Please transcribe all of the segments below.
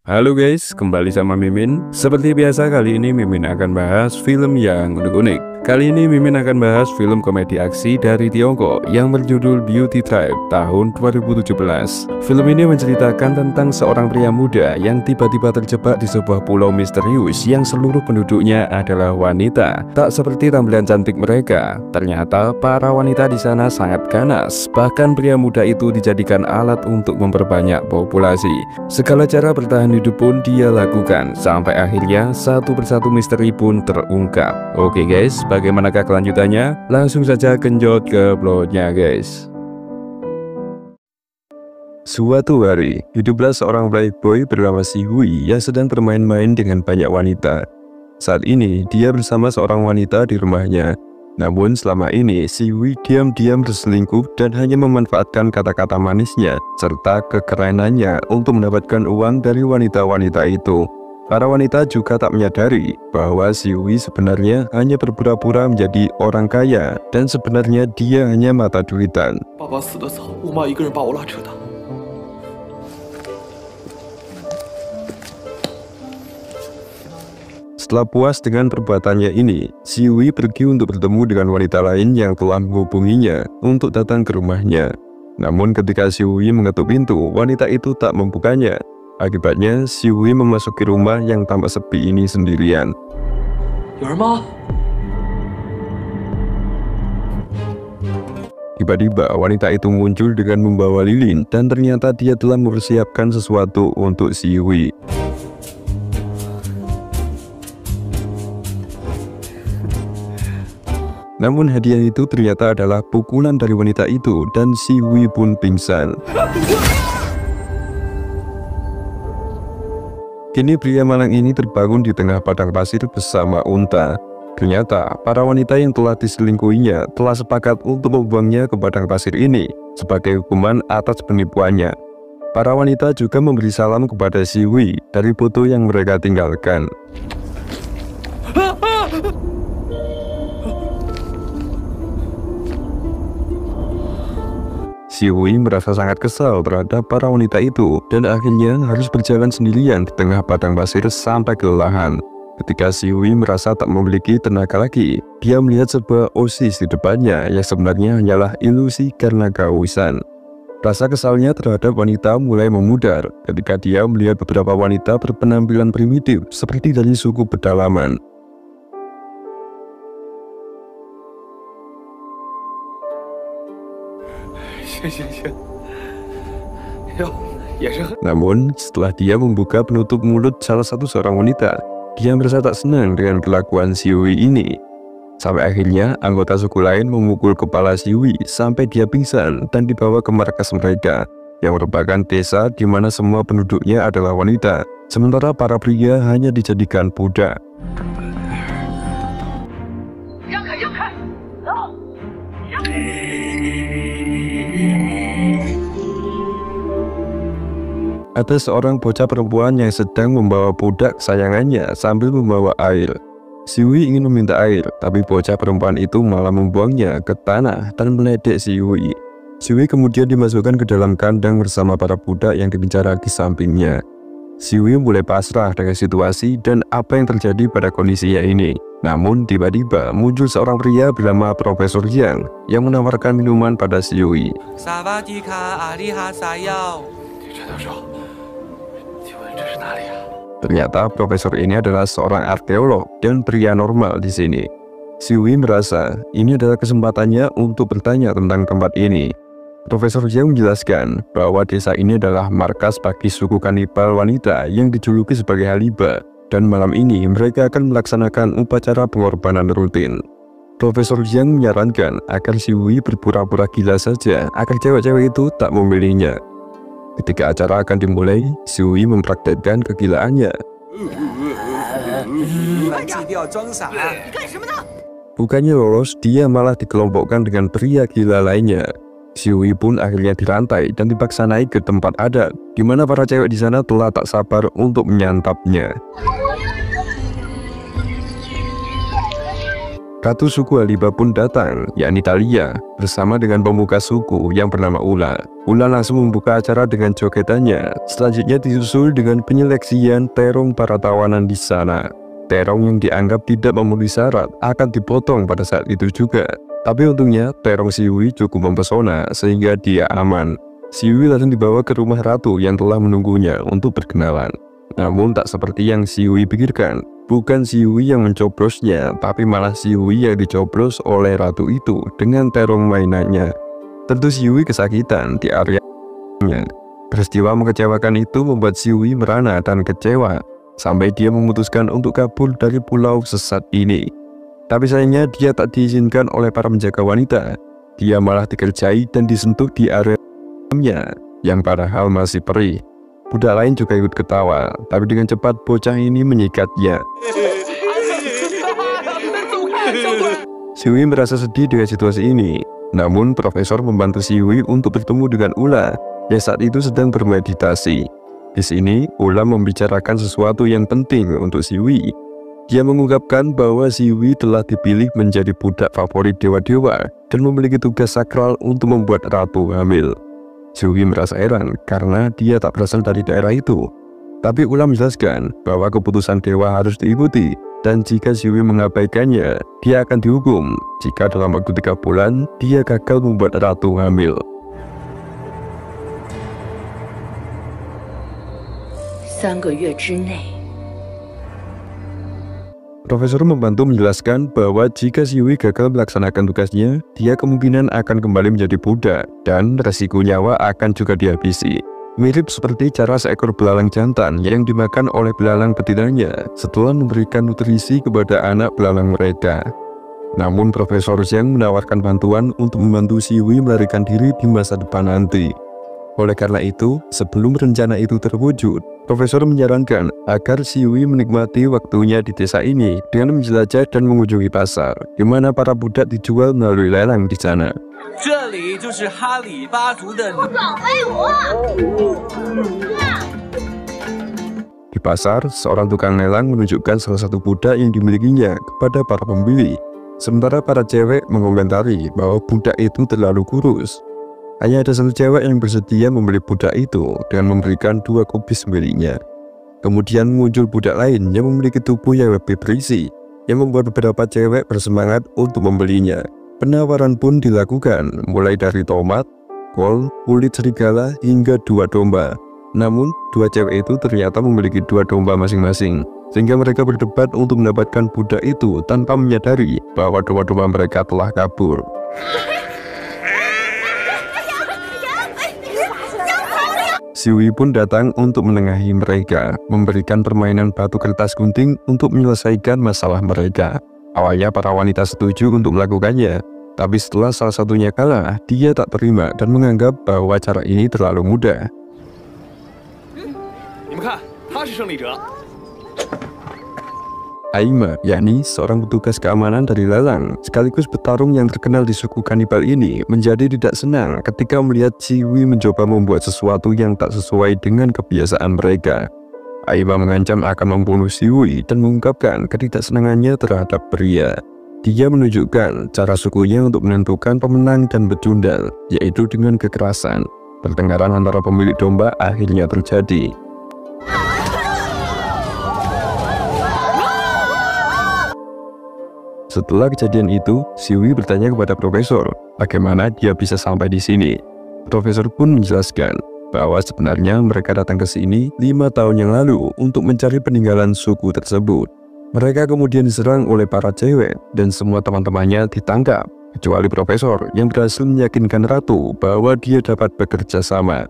Halo guys, kembali sama Mimin. Seperti biasa kali ini Mimin akan bahas film yang unik-unik. Kali ini Mimin akan bahas film komedi aksi dari Tiongkok yang berjudul Beauty Tribe tahun 2017. Film ini menceritakan tentang seorang pria muda yang tiba-tiba terjebak di sebuah pulau misterius yang seluruh penduduknya adalah wanita. Tak seperti tampilan cantik mereka, ternyata para wanita di sana sangat ganas. Bahkan pria muda itu dijadikan alat untuk memperbanyak populasi. Segala cara bertahan hidup pun dia lakukan, sampai akhirnya satu persatu misteri pun terungkap. Oke guys, bagaimanakah kelanjutannya? Langsung saja genjot ke plotnya guys. Suatu hari, hiduplah seorang playboy bernama Si Hui yang sedang bermain-main dengan banyak wanita. Saat ini, dia bersama seorang wanita di rumahnya. Namun selama ini, Si Hui diam-diam berselingkuh dan hanya memanfaatkan kata-kata manisnya serta kekerenannya untuk mendapatkan uang dari wanita-wanita itu. Para wanita juga tak menyadari bahwa Si Hui sebenarnya hanya berpura-pura menjadi orang kaya dan sebenarnya dia hanya mata duitan. Setelah puas dengan perbuatannya ini, Si Hui pergi untuk bertemu dengan wanita lain yang telah menghubunginya untuk datang ke rumahnya. Namun ketika Si Hui mengetuk pintu, wanita itu tak membukanya. Akibatnya, Si Hui memasuki rumah yang tampak sepi ini sendirian. Tiba-tiba wanita itu muncul dengan membawa lilin dan ternyata dia telah mempersiapkan sesuatu untuk Si Hui. Namun hadiah itu ternyata adalah pukulan dari wanita itu dan Si Hui pun pingsan. Kini pria malang ini terbangun di tengah padang pasir bersama unta. Ternyata para wanita yang telah diselingkuhinya telah sepakat untuk membuangnya ke padang pasir ini sebagai hukuman atas penipuannya. Para wanita juga memberi salam kepada Si Hui dari foto yang mereka tinggalkan. Si Hui merasa sangat kesal terhadap para wanita itu dan akhirnya harus berjalan sendirian di tengah padang pasir sampai kelelahan. Ketika Si Hui merasa tak memiliki tenaga lagi, dia melihat sebuah oasis di depannya yang sebenarnya hanyalah ilusi karena kehausan. Rasa kesalnya terhadap wanita mulai memudar ketika dia melihat beberapa wanita berpenampilan primitif seperti dari suku pedalaman. Namun, setelah dia membuka penutup mulut salah satu seorang wanita, dia merasa tak senang dengan perlakuan Si Hui ini. Sampai akhirnya, anggota suku lain memukul kepala Si Hui sampai dia pingsan dan dibawa ke markas mereka, yang merupakan desa di mana semua penduduknya adalah wanita, sementara para pria hanya dijadikan budak. Ada seorang bocah perempuan yang sedang membawa budak kesayangannya sambil membawa air. Si Hui ingin meminta air, tapi bocah perempuan itu malah membuangnya ke tanah dan meledek Si Hui. Si Hui kemudian dimasukkan ke dalam kandang bersama para budak yang dipenjara di sampingnya. Si Hui mulai pasrah dengan situasi dan apa yang terjadi pada kondisinya ini. Namun tiba-tiba muncul seorang pria bernama Profesor Yang yang menawarkan minuman pada Si Hui. Ternyata profesor ini adalah seorang arkeolog dan pria normal di sini. Si Hui merasa ini adalah kesempatannya untuk bertanya tentang tempat ini. Profesor Yang menjelaskan bahwa desa ini adalah markas bagi suku kanibal wanita yang dijuluki sebagai Haliba, dan malam ini mereka akan melaksanakan upacara pengorbanan rutin. Profesor Yang menyarankan agar Si Hui berpura-pura gila saja agar cewek-cewek itu tak memilihnya. Ketika acara akan dimulai, Si Hui mempraktekkan kegilaannya. Bukannya lolos, dia malah dikelompokkan dengan pria gila lainnya. Si Hui pun akhirnya dirantai dan dipaksa naik ke tempat adat, di mana para cewek di sana telah tak sabar untuk menyantapnya. Ratu suku Haliba pun datang, yakni Thalia, bersama dengan pemuka suku yang bernama Ula. Ula langsung membuka acara dengan jogetannya. Selanjutnya disusul dengan penyeleksian terong para tawanan di sana. Terong yang dianggap tidak memenuhi syarat akan dipotong pada saat itu juga. Tapi untungnya terong Siwi cukup mempesona sehingga dia aman. Siwi langsung dibawa ke rumah ratu yang telah menunggunya untuk berkenalan. Namun tak seperti yang Siwi pikirkan. Bukan Siwi yang mencoblosnya, tapi malah Siwi yang dicoblos oleh ratu itu dengan terong mainannya. Tentu Siwi kesakitan di areanya. Peristiwa mengecewakan itu membuat Siwi merana dan kecewa, sampai dia memutuskan untuk kabur dari pulau sesat ini. Tapi sayangnya dia tak diizinkan oleh para penjaga wanita. Dia malah dikerjai dan disentuh di areanya, yang padahal masih perih. Budak lain juga ikut ketawa, tapi dengan cepat bocah ini menyikatnya. Siwi merasa sedih dengan situasi ini. Namun profesor membantu Siwi untuk bertemu dengan Ula yang saat itu sedang bermeditasi. Di sini Ula membicarakan sesuatu yang penting untuk Siwi. Dia mengungkapkan bahwa Siwi telah dipilih menjadi budak favorit dewa-dewa dan memiliki tugas sakral untuk membuat ratu hamil. Siwi merasa heran karena dia tak berasal dari daerah itu. Tapi Ula menjelaskan bahwa keputusan dewa harus diikuti, dan jika Siwi mengabaikannya, dia akan dihukum jika dalam waktu 3 bulan dia gagal membuat ratu hamil. Profesor membantu menjelaskan bahwa jika Siwi gagal melaksanakan tugasnya, dia kemungkinan akan kembali menjadi budak dan resiko nyawa akan juga dihabisi. Mirip seperti cara seekor belalang jantan yang dimakan oleh belalang betinanya setelah memberikan nutrisi kepada anak belalang mereka. Namun Profesor Zhang menawarkan bantuan untuk membantu Siwi melarikan diri di masa depan nanti. Oleh karena itu, sebelum rencana itu terwujud, Profesor menyarankan agar Siwi menikmati waktunya di desa ini dengan menjelajah dan mengunjungi pasar, di mana para budak dijual melalui lelang di sana. Di pasar, seorang tukang lelang menunjukkan salah satu budak yang dimilikinya kepada para pembeli, sementara para cewek mengomentari bahwa budak itu terlalu kurus. Hanya ada satu cewek yang bersedia membeli budak itu dengan memberikan 2 kubis miliknya. Kemudian muncul budak lain yang memiliki tubuh yang lebih berisi, yang membuat beberapa cewek bersemangat untuk membelinya. Penawaran pun dilakukan, mulai dari tomat, kol, kulit serigala, hingga 2 domba. Namun, 2 cewek itu ternyata memiliki 2 domba masing-masing, sehingga mereka berdebat untuk mendapatkan budak itu tanpa menyadari bahwa domba-domba mereka telah kabur. Siwi pun datang untuk menengahi mereka, memberikan permainan batu kertas gunting untuk menyelesaikan masalah mereka. Awalnya para wanita setuju untuk melakukannya, tapi setelah salah satunya kalah, dia tak terima dan menganggap bahwa cara ini terlalu mudah. Aima, yakni seorang petugas keamanan dari lelang, sekaligus petarung yang terkenal di suku kanibal ini, menjadi tidak senang ketika melihat Siwi mencoba membuat sesuatu yang tak sesuai dengan kebiasaan mereka. Aima mengancam akan membunuh Siwi dan mengungkapkan ketidaksenangannya terhadap pria. Dia menunjukkan cara sukunya untuk menentukan pemenang dan pecundang, yaitu dengan kekerasan. Pertengkaran antara pemilik domba akhirnya terjadi. Setelah kejadian itu, Siwi bertanya kepada Profesor, bagaimana dia bisa sampai di sini. Profesor pun menjelaskan bahwa sebenarnya mereka datang ke sini 5 tahun yang lalu untuk mencari peninggalan suku tersebut. Mereka kemudian diserang oleh para cewek dan semua teman-temannya ditangkap, kecuali Profesor yang berhasil meyakinkan Ratu bahwa dia dapat bekerja sama.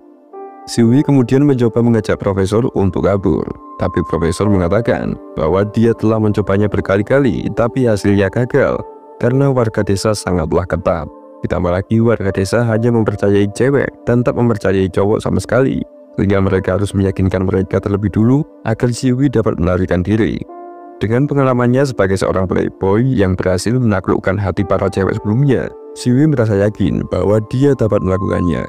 Siwi kemudian mencoba mengajak Profesor untuk kabur, tapi Profesor mengatakan bahwa dia telah mencobanya berkali-kali, tapi hasilnya gagal karena warga desa sangatlah ketat. Ditambah lagi warga desa hanya mempercayai cewek dan tak mempercayai cowok sama sekali, sehingga mereka harus meyakinkan mereka terlebih dulu agar Siwi dapat melarikan diri. Dengan pengalamannya sebagai seorang playboy yang berhasil menaklukkan hati para cewek sebelumnya, Siwi merasa yakin bahwa dia dapat melakukannya.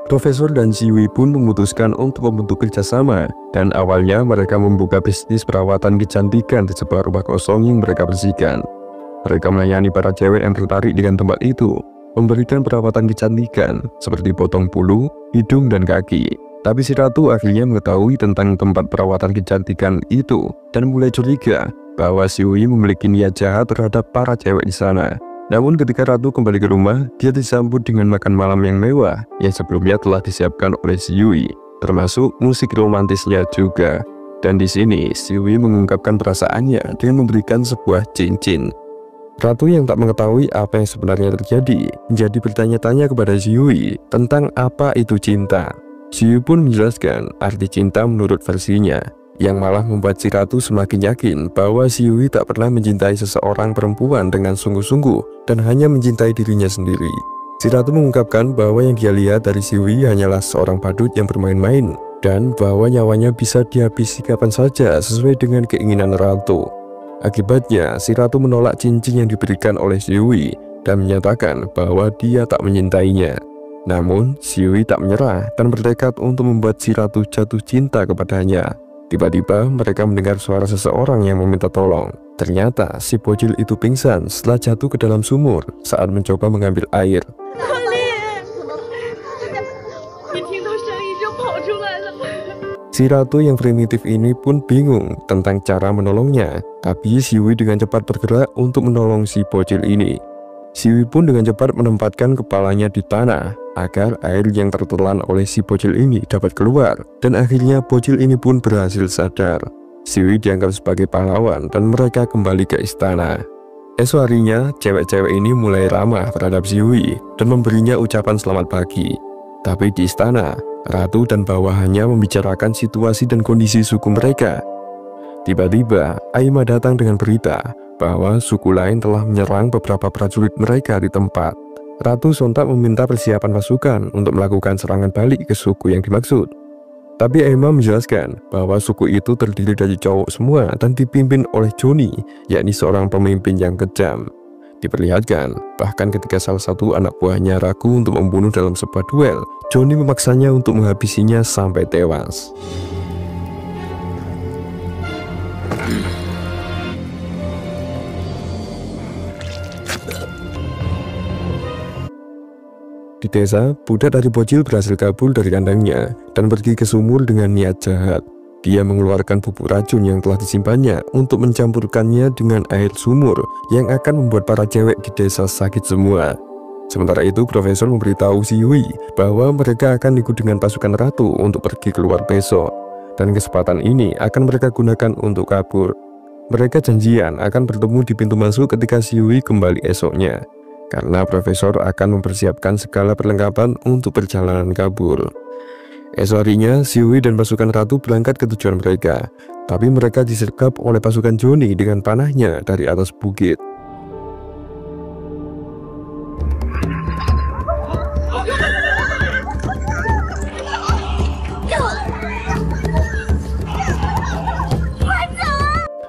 Profesor dan Siwi pun memutuskan untuk membentuk kerjasama, dan awalnya mereka membuka bisnis perawatan kecantikan di sebuah rumah kosong yang mereka bersihkan. Mereka melayani para cewek yang tertarik dengan tempat itu, memberikan perawatan kecantikan seperti potong bulu, hidung, dan kaki. Tapi si ratu akhirnya mengetahui tentang tempat perawatan kecantikan itu dan mulai curiga bahwa si Hui memiliki niat jahat terhadap para cewek di sana. Namun ketika ratu kembali ke rumah, dia disambut dengan makan malam yang mewah yang sebelumnya telah disiapkan oleh si Hui, termasuk musik romantisnya juga. Dan di sini si Hui mengungkapkan perasaannya dengan memberikan sebuah cincin. Ratu yang tak mengetahui apa yang sebenarnya terjadi menjadi bertanya-tanya kepada si Hui tentang apa itu cinta. Si Hui pun menjelaskan arti cinta menurut versinya, yang malah membuat si ratu semakin yakin bahwa si Hui tak pernah mencintai seseorang perempuan dengan sungguh-sungguh dan hanya mencintai dirinya sendiri. Si ratu mengungkapkan bahwa yang dia lihat dari si Hui hanyalah seorang badut yang bermain-main dan bahwa nyawanya bisa dihabisi kapan saja sesuai dengan keinginan ratu. Akibatnya, si ratu menolak cincin yang diberikan oleh si Hui dan menyatakan bahwa dia tak menyintainya. Namun, si Hui tak menyerah dan bertekad untuk membuat si ratu jatuh cinta kepadanya. Tiba-tiba, mereka mendengar suara seseorang yang meminta tolong. Ternyata, si bocil itu pingsan setelah jatuh ke dalam sumur saat mencoba mengambil air. Si ratu yang primitif ini pun bingung tentang cara menolongnya, tapi si Hui dengan cepat bergerak untuk menolong si bocil ini. Si Hui pun dengan cepat menempatkan kepalanya di tanah agar air yang tertelan oleh si bocil ini dapat keluar, dan akhirnya bocil ini pun berhasil sadar. Si Hui dianggap sebagai pahlawan dan mereka kembali ke istana. Esok harinya, cewek-cewek ini mulai ramah terhadap si Hui dan memberinya ucapan selamat pagi. Tapi di istana, ratu dan bawahannya membicarakan situasi dan kondisi suku mereka. Tiba-tiba, Aima datang dengan berita bahwa suku lain telah menyerang beberapa prajurit mereka di tempat. Ratu sontak meminta persiapan pasukan untuk melakukan serangan balik ke suku yang dimaksud. Tapi Aima menjelaskan bahwa suku itu terdiri dari cowok semua dan dipimpin oleh Johnny, yakni seorang pemimpin yang kejam. Diperlihatkan, bahkan ketika salah satu anak buahnya ragu untuk membunuh dalam sebuah duel, Johnny memaksanya untuk menghabisinya sampai tewas. Di desa, budak dari bocil berhasil kabur dari kandangnya dan pergi ke sumur dengan niat jahat. Dia mengeluarkan bubuk racun yang telah disimpannya untuk mencampurkannya dengan air sumur yang akan membuat para cewek di desa sakit semua. Sementara itu, Profesor memberitahu si Hui bahwa mereka akan ikut dengan pasukan ratu untuk pergi keluar besok, dan kesempatan ini akan mereka gunakan untuk kabur. Mereka janjian akan bertemu di pintu masuk ketika si Hui kembali esoknya, karena Profesor akan mempersiapkan segala perlengkapan untuk perjalanan kabur. Esok harinya, si Hui dan pasukan ratu berangkat ke tujuan mereka, tapi mereka disergap oleh pasukan Johnny dengan panahnya dari atas bukit.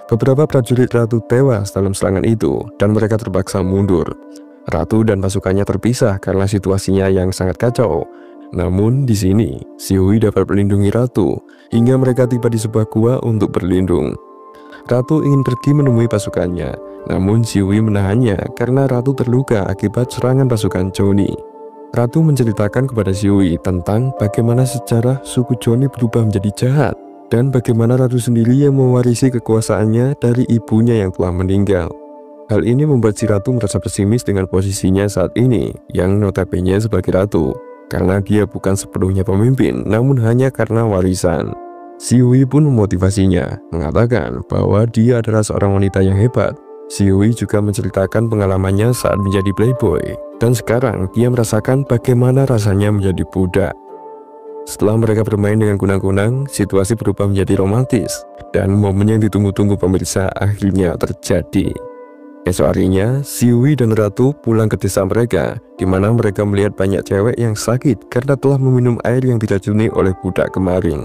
Beberapa prajurit ratu tewas dalam serangan itu, dan mereka terpaksa mundur. Ratu dan pasukannya terpisah karena situasinya yang sangat kacau. Namun di sini, si Hui dapat melindungi ratu hingga mereka tiba di sebuah gua untuk berlindung. Ratu ingin pergi menemui pasukannya, namun si Hui menahannya karena ratu terluka akibat serangan pasukan Johnny. Ratu menceritakan kepada si Hui tentang bagaimana sejarah suku Johnny berubah menjadi jahat dan bagaimana ratu sendiri yang mewarisi kekuasaannya dari ibunya yang telah meninggal. Hal ini membuat si ratu merasa pesimis dengan posisinya saat ini yang notabene sebagai ratu, karena dia bukan sepenuhnya pemimpin, namun hanya karena warisan. Si Hui pun memotivasinya, mengatakan bahwa dia adalah seorang wanita yang hebat. Si Hui juga menceritakan pengalamannya saat menjadi playboy, dan sekarang dia merasakan bagaimana rasanya menjadi budak. Setelah mereka bermain dengan kunang-kunang, situasi berubah menjadi romantis, dan momen yang ditunggu-tunggu pemirsa akhirnya terjadi. Esok harinya, si Hui dan ratu pulang ke desa mereka, di mana mereka melihat banyak cewek yang sakit karena telah meminum air yang diracuni oleh budak kemarin.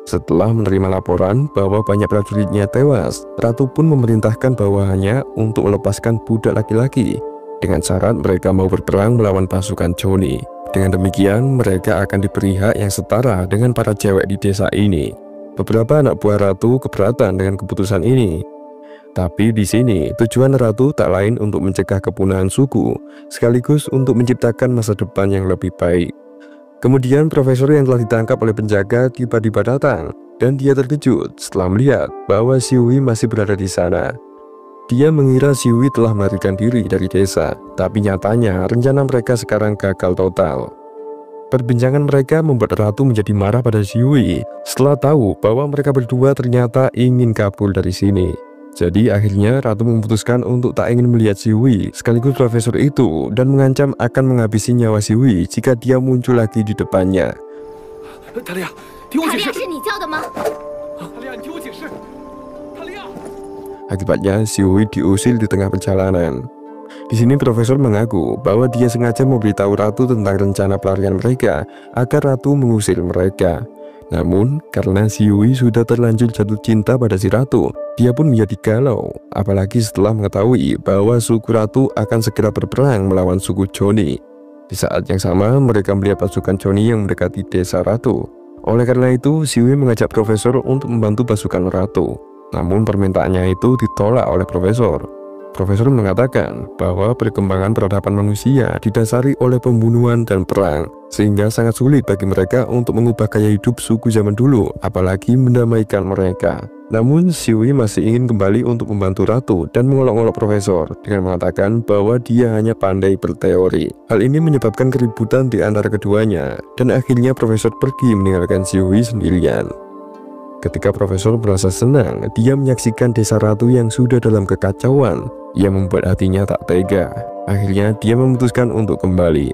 Setelah menerima laporan bahwa banyak prajuritnya tewas, ratu pun memerintahkan bawahannya untuk melepaskan budak laki-laki dengan syarat mereka mau berperang melawan pasukan Johnny. Dengan demikian, mereka akan diberi hak yang setara dengan para cewek di desa ini. Beberapa anak buah ratu keberatan dengan keputusan ini. Tapi di sini tujuan ratu tak lain untuk mencegah kepunahan suku, sekaligus untuk menciptakan masa depan yang lebih baik. Kemudian profesor yang telah ditangkap oleh penjaga tiba-tiba datang, dan dia terkejut setelah melihat bahwa Xiuhui masih berada di sana. Dia mengira Xiuhui telah melarikan diri dari desa, tapi nyatanya rencana mereka sekarang gagal total. Perbincangan mereka membuat ratu menjadi marah pada Xiuhui setelah tahu bahwa mereka berdua ternyata ingin kabur dari sini. Jadi akhirnya ratu memutuskan untuk tak ingin melihat Xiuhui sekaligus profesor itu dan mengancam akan menghabisi nyawa Xiuhui jika dia muncul lagi di depannya. Akibatnya Xiuhui diusir di tengah perjalanan. Di sini profesor mengaku bahwa dia sengaja memberitahu ratu tentang rencana pelarian mereka agar ratu mengusir mereka. Namun, karena Xiuhui sudah terlanjur jatuh cinta pada si ratu, dia pun menjadi galau, apalagi setelah mengetahui bahwa suku ratu akan segera berperang melawan suku Johnny. Di saat yang sama, mereka melihat pasukan Johnny yang mendekati desa ratu. Oleh karena itu, Xiuhui mengajak profesor untuk membantu pasukan ratu. Namun permintaannya itu ditolak oleh profesor. Profesor mengatakan bahwa perkembangan peradaban manusia didasari oleh pembunuhan dan perang, sehingga sangat sulit bagi mereka untuk mengubah gaya hidup suku zaman dulu, apalagi mendamaikan mereka. Namun Xiuhui masih ingin kembali untuk membantu ratu dan mengolok-olok profesor dengan mengatakan bahwa dia hanya pandai berteori. Hal ini menyebabkan keributan di antara keduanya, dan akhirnya profesor pergi meninggalkan Xiuhui sendirian. Ketika profesor merasa senang, dia menyaksikan desa ratu yang sudah dalam kekacauan, yang membuat hatinya tak tega. Akhirnya dia memutuskan untuk kembali.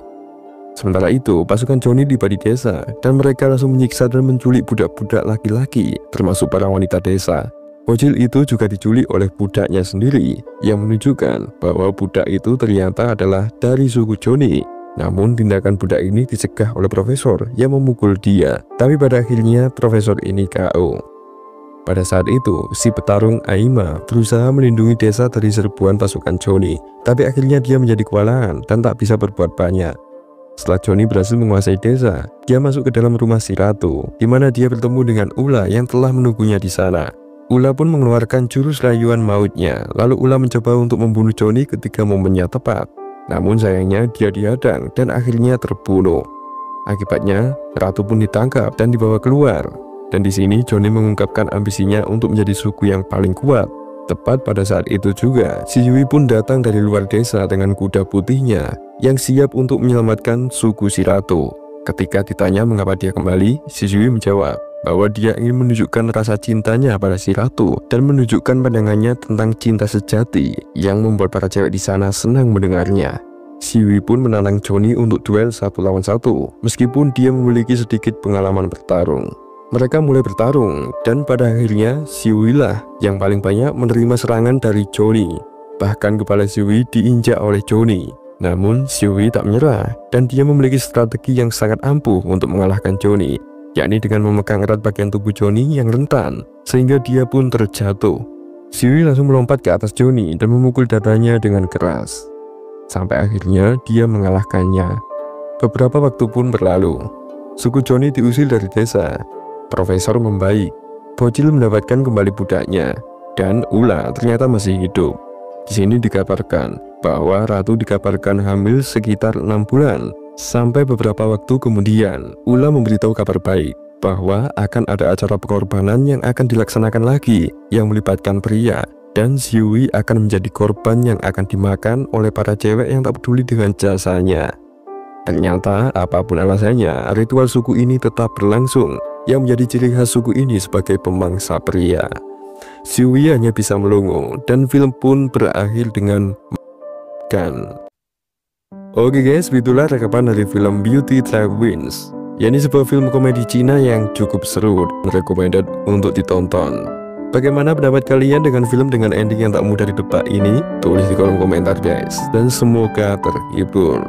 Sementara itu, pasukan Johnny tiba di desa, dan mereka langsung menyiksa dan menculik budak-budak laki-laki, termasuk para wanita desa. Bocil itu juga diculik oleh budaknya sendiri, yang menunjukkan bahwa budak itu ternyata adalah dari suku Johnny. Namun tindakan budak ini dicegah oleh profesor yang memukul dia, tapi pada akhirnya profesor ini KO. Pada saat itu, si petarung Aima berusaha melindungi desa dari serbuan pasukan Johnny, tapi akhirnya dia menjadi kewalahan dan tak bisa berbuat banyak. Setelah Johnny berhasil menguasai desa, dia masuk ke dalam rumah si ratu, di mana dia bertemu dengan Ula yang telah menunggunya di sana. Ula pun mengeluarkan jurus rayuan mautnya, lalu Ula mencoba untuk membunuh Johnny ketika momennya tepat. Namun sayangnya dia dihadang dan akhirnya terbunuh. Akibatnya, ratu pun ditangkap dan dibawa keluar. Dan di sini Johnny mengungkapkan ambisinya untuk menjadi suku yang paling kuat. Tepat pada saat itu juga, Xiuhui pun datang dari luar desa dengan kuda putihnya yang siap untuk menyelamatkan suku si ratu. Ketika ditanya mengapa dia kembali, Xiuhui menjawab bahwa dia ingin menunjukkan rasa cintanya pada si ratu dan menunjukkan pandangannya tentang cinta sejati yang membuat para cewek di sana senang mendengarnya. Xiuhui pun menantang Johnny untuk duel 1 lawan 1, meskipun dia memiliki sedikit pengalaman bertarung. Mereka mulai bertarung, dan pada akhirnya Xiuhui lah yang paling banyak menerima serangan dari Johnny. Bahkan kepala Xiuhui diinjak oleh Johnny. Namun Xiuhui tak menyerah, dan dia memiliki strategi yang sangat ampuh untuk mengalahkan Johnny, yakni dengan memegang erat bagian tubuh Johnny yang rentan, sehingga dia pun terjatuh. Xiuhui langsung melompat ke atas Johnny dan memukul dadanya dengan keras. Sampai akhirnya dia mengalahkannya. Beberapa waktu pun berlalu. Suku Johnny diusir dari desa. Profesor membaik. Bocil mendapatkan kembali budaknya, dan Ula ternyata masih hidup. Di sini dikabarkan bahwa ratu dikabarkan hamil sekitar 6 bulan. Sampai beberapa waktu kemudian, Ula memberitahu kabar baik bahwa akan ada acara pengorbanan yang akan dilaksanakan lagi yang melibatkan pria, dan Xiuhui akan menjadi korban yang akan dimakan oleh para cewek yang tak peduli dengan jasanya. Ternyata apapun alasannya, ritual suku ini tetap berlangsung, yang menjadi ciri khas suku ini sebagai pemangsa pria. Xiuhui hanya bisa melongo, dan film pun berakhir dengan Oke guys, itulah rekapan dari film Beauty Trap Wins. Ini sebuah film komedi Cina yang cukup seru dan recommended untuk ditonton. Bagaimana pendapat kalian dengan film dengan ending yang tak mudah ditebak ini? Tulis di kolom komentar guys. Dan semoga terhibur.